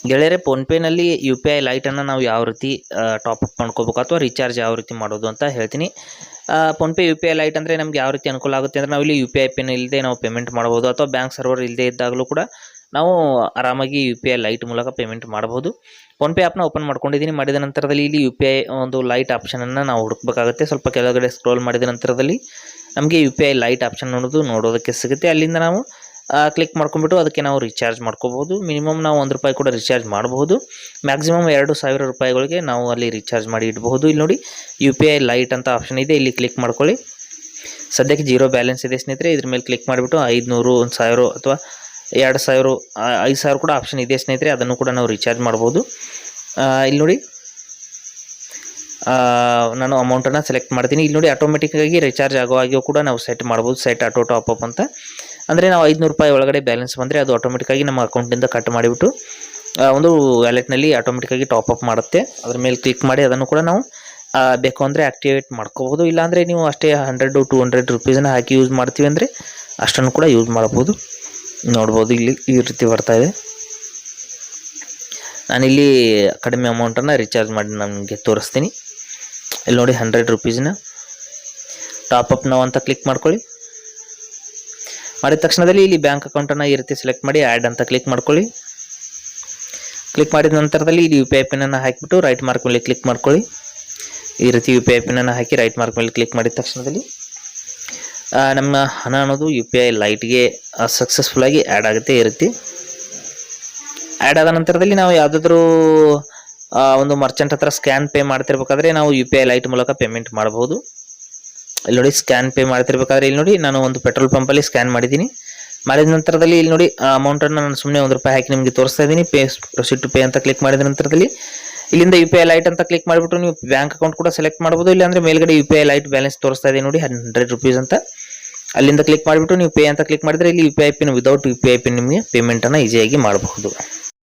ಗೆಳೆಯರೆ ಫೋನ್ಪೇನಲ್ಲಿ UPI ಲೈಟನ್ನು ನಾವು ಯಾವ ರೀತಿ ಟಾಪಪ್ ಮಾಡ್ಕೋಬೇಕು ಅಥವಾ ರೀಚಾರ್ಜ್ ಯಾವ ರೀತಿ ಮಾಡೋದು ಅಂತ ಹೇಳ್ತೀನಿ. ಫೋನ್ಪೇ UPI ಲೈಟ್ ಅಂದರೆ ನಮ್ಗೆ ಯಾವ ರೀತಿ ಅನುಕೂಲ ಆಗುತ್ತೆ ಅಂದರೆ ನಾವಿಲ್ಲಿ UPI ಪಿನ್ ಇಲ್ಲದೆ ನಾವು ಪೇಮೆಂಟ್ ಮಾಡ್ಬೋದು, ಅಥವಾ ಬ್ಯಾಂಕ್ ಸರ್ವರ್ ಇಲ್ಲದೆ ಇದ್ದಾಗಲೂ ಕೂಡ ನಾವು ಆರಾಮಾಗಿ UPI ಲೈಟ್ ಮೂಲಕ ಪೇಮೆಂಟ್ ಮಾಡಬಹುದು. ಫೋನ್ಪೇ ಆ್ಯಪ್ನ ಓಪನ್ ಮಾಡ್ಕೊಂಡಿದ್ದೀನಿ. ಮಾಡಿದ ನಂತರದಲ್ಲಿ ಇಲ್ಲಿ UPI ಒಂದು ಲೈಟ್ ಆಪ್ಷನನ್ನು ನಾವು ಹುಡುಕಬೇಕಾಗುತ್ತೆ. ಸ್ವಲ್ಪ ಕೆಳಗಡೆ ಸ್ಕ್ರೋಲ್ ಮಾಡಿದ ನಂತರದಲ್ಲಿ ನಮಗೆ UPI ಲೈಟ್ ಆಪ್ಷನ್ ಅನ್ನೋದು ನೋಡೋದಕ್ಕೆ ಸಿಗುತ್ತೆ. ಅಲ್ಲಿಂದ ನಾವು ಕ್ಲಿಕ್ ಮಾಡ್ಕೊಂಡ್ಬಿಟ್ಟು ಅದಕ್ಕೆ ನಾವು ರೀಚಾರ್ಜ್ ಮಾಡ್ಕೋಬೋದು. ಮಿನಿಮಮ್ ನಾವು ₹1 ಕೂಡ ರೀಚಾರ್ಜ್ ಮಾಡಬಹುದು. ಮ್ಯಾಕ್ಸಿಮಮ್ ₹2000 ನಾವು ಅಲ್ಲಿ ರೀಚಾರ್ಜ್ ಮಾಡಿ ಇಡಬಹುದು. ಇಲ್ಲಿ ನೋಡಿ UPI ಲೈಟ್ ಅಂತ ಆಪ್ಷನ್ ಇದೆ, ಇಲ್ಲಿ ಕ್ಲಿಕ್ ಮಾಡ್ಕೊಳ್ಳಿ. ಸದ್ಯಕ್ಕೆ 0 ಬ್ಯಾಲೆನ್ಸ್ ಇದೆ ಸ್ನೇಹಿತರೆ. ಇದ್ರ ಮೇಲೆ ಕ್ಲಿಕ್ ಮಾಡಿಬಿಟ್ಟು 500, 1000 ಅಥವಾ 2000, 5000 ಕೂಡ ಆಪ್ಷನ್ ಇದೆ ಸ್ನೇಹಿತರೆ. ಅದನ್ನು ಕೂಡ ನಾವು ರೀಚಾರ್ಜ್ ಮಾಡ್ಬೋದು. ಇಲ್ಲಿ ನೋಡಿ ನಾನು ಅಮೌಂಟನ್ನು ಸೆಲೆಕ್ಟ್ ಮಾಡ್ತೀನಿ. ಇಲ್ಲಿ ನೋಡಿ ಆಟೋಮೆಟಿಕ್ಕಾಗಿ ರೀಚಾರ್ಜ್ ಆಗುವಾಗಿಯೂ ಕೂಡ ನಾವು ಸೆಟ್ ಮಾಡ್ಬೋದು, ಸೆಟ್ ಆಟೋ ಟಾಪಪ್ ಅಂತ. ಅಂದರೆ ನಾವು ₹500 ಒಳಗಡೆ ಬ್ಯಾಲೆನ್ಸ್ ಬಂದರೆ ಅದು ಆಟೋಮೆಟಿಕ್ಕಾಗಿ ನಮ್ಮ ಅಕೌಂಟಿಂದ ಕಟ್ ಮಾಡಿಬಿಟ್ಟು ಒಂದು ವ್ಯಾಲೆಟ್ನಲ್ಲಿ ಆಟೋಮೆಟಿಕ್ಕಾಗಿ ಟಾಪಪ್ ಮಾಡುತ್ತೆ. ಅದ್ರ ಮೇಲೆ ಕ್ಲಿಕ್ ಮಾಡಿ ಅದನ್ನು ಕೂಡ ನಾವು ಬೇಕು ಅಂದರೆ ಆ್ಯಕ್ಟಿವೇಟ್ ಮಾಡ್ಕೋಬೋದು. ಇಲ್ಲಾಂದರೆ ನೀವು ಅಷ್ಟೇ ₹100-200 ಹಾಕಿ ಯೂಸ್ ಮಾಡ್ತೀವಿ ಅಂದರೆ ಅಷ್ಟನ್ನು ಕೂಡ ಯೂಸ್ ಮಾಡ್ಬೋದು. ನೋಡ್ಬೋದು ಇಲ್ಲಿ ಈ ರೀತಿ ಬರ್ತಾಯಿದೆ. ನಾನಿಲ್ಲಿ ಕಡಿಮೆ ಅಮೌಂಟನ್ನು ರೀಚಾರ್ಜ್ ಮಾಡಿ ನಮಗೆ ತೋರಿಸ್ತೀನಿ. ಇಲ್ಲಿ ನೋಡಿ ₹100 ಟಾಪಪ್ ನಾವು ಅಂತ ಕ್ಲಿಕ್ ಮಾಡ್ಕೊಳ್ಳಿ. ಮಾಡಿದ ತಕ್ಷಣದಲ್ಲಿ ಇಲ್ಲಿ ಬ್ಯಾಂಕ್ ಅಕೌಂಟನ್ನು ಈ ರೀತಿ ಸೆಲೆಕ್ಟ್ ಮಾಡಿ ಆ್ಯಡ್ ಅಂತ ಕ್ಲಿಕ್ ಮಾಡ್ಕೊಳ್ಳಿ. ಕ್ಲಿಕ್ ಮಾಡಿದ ನಂತರದಲ್ಲಿ ಇಲ್ಲಿ UPI ಪಿನ್ನನ್ನು ಹಾಕಿಬಿಟ್ಟು ರೈಟ್ ಮಾರ್ಕ್ ಮೇಲೆ ಕ್ಲಿಕ್ ಮಾಡ್ಕೊಳ್ಳಿ. ಈ ರೀತಿ UPI ಪಿನ್ನನ್ನು ಹಾಕಿ ರೈಟ್ ಮಾರ್ಕ್ ಮೇಲೆ ಕ್ಲಿಕ್ ಮಾಡಿದ ತಕ್ಷಣದಲ್ಲಿ ನಮ್ಮ ಹಣ ಅನ್ನೋದು UPI ಲೈಟ್ಗೆ ಸಕ್ಸಸ್ಫುಲ್ಲಾಗಿ ಆ್ಯಡ್ ಆಗುತ್ತೆ. ಈ ರೀತಿ ಆ್ಯಡ್ ಆದ ನಂತರದಲ್ಲಿ ನಾವು ಯಾವುದಾದ್ರೂ ಒಂದು ಮರ್ಚೆಂಟ್ ಹತ್ರ ಸ್ಕ್ಯಾನ್ ಪೇ ಮಾಡ್ತಿರ್ಬೇಕಾದ್ರೆ ನಾವು UPI ಲೈಟ್ ಮೂಲಕ ಪೇಮೆಂಟ್ ಮಾಡಬಹುದು. ಇಲ್ಲಿ ನೋಡಿ ಸ್ಕ್ಯಾನ್ ಪೇ ಮಾಡ್ತಿರ್ಬೇಕಾದ್ರೆ ಇಲ್ಲಿ ನೋಡಿ ನಾನು ಒಂದು ಪೆಟ್ರೋಲ್ ಪಂಪಲ್ಲಿ ಸ್ಕ್ಯಾನ್ ಮಾಡಿದ್ದೀನಿ. ಮಾಡಿದ ನಂತರದಲ್ಲಿ ಇಲ್ಲಿ ನೋಡಿ ಅಮೌಂಟನ್ನು ನಾನು ಸುಮ್ಮನೆ ₹1 ಹಾಕಿ ನಿಮಗೆ ತೋರಿಸ್ತಾ ಇದ್ದೀನಿ. ಪ್ರೊಸೀಡ್ ಟು ಪೇ ಅಂತ ಕ್ಲಿಕ್ ಮಾಡಿದ ನಂತರದಲ್ಲಿ ಇಲ್ಲಿಂದ UPI ಲೈಟ್ ಅಂತ ಕ್ಲಿಕ್ ಮಾಡಿಬಿಟ್ಟು ನೀವು ಬ್ಯಾಂಕ್ ಅಕೌಂಟ್ ಕೂಡ ಸೆಲೆಕ್ಟ್ ಮಾಡ್ಬೋದು. ಇಲ್ಲಾಂದರೆ ಮೇಲ್ಗಡೆ UPI ಲೈಟ್ ಬ್ಯಾಲೆನ್ಸ್ ತೋರಿಸ್ತಾ ಇದೆ ನೋಡಿ ₹100 ಅಂತ. ಅಲ್ಲಿಂದ ಕ್ಲಿಕ್ ಮಾಡಿಬಿಟ್ಟು ನೀವು ಪೇ ಅಂತ ಕ್ಲಿಕ್ ಮಾಡಿದರೆ ಇಲ್ಲಿ UPI pin without UPI pin ನಿಮಗೆ ಪೇಮೆಂಟನ್ನು ಈಸಿಯಾಗಿ ಮಾಡಬಹುದು.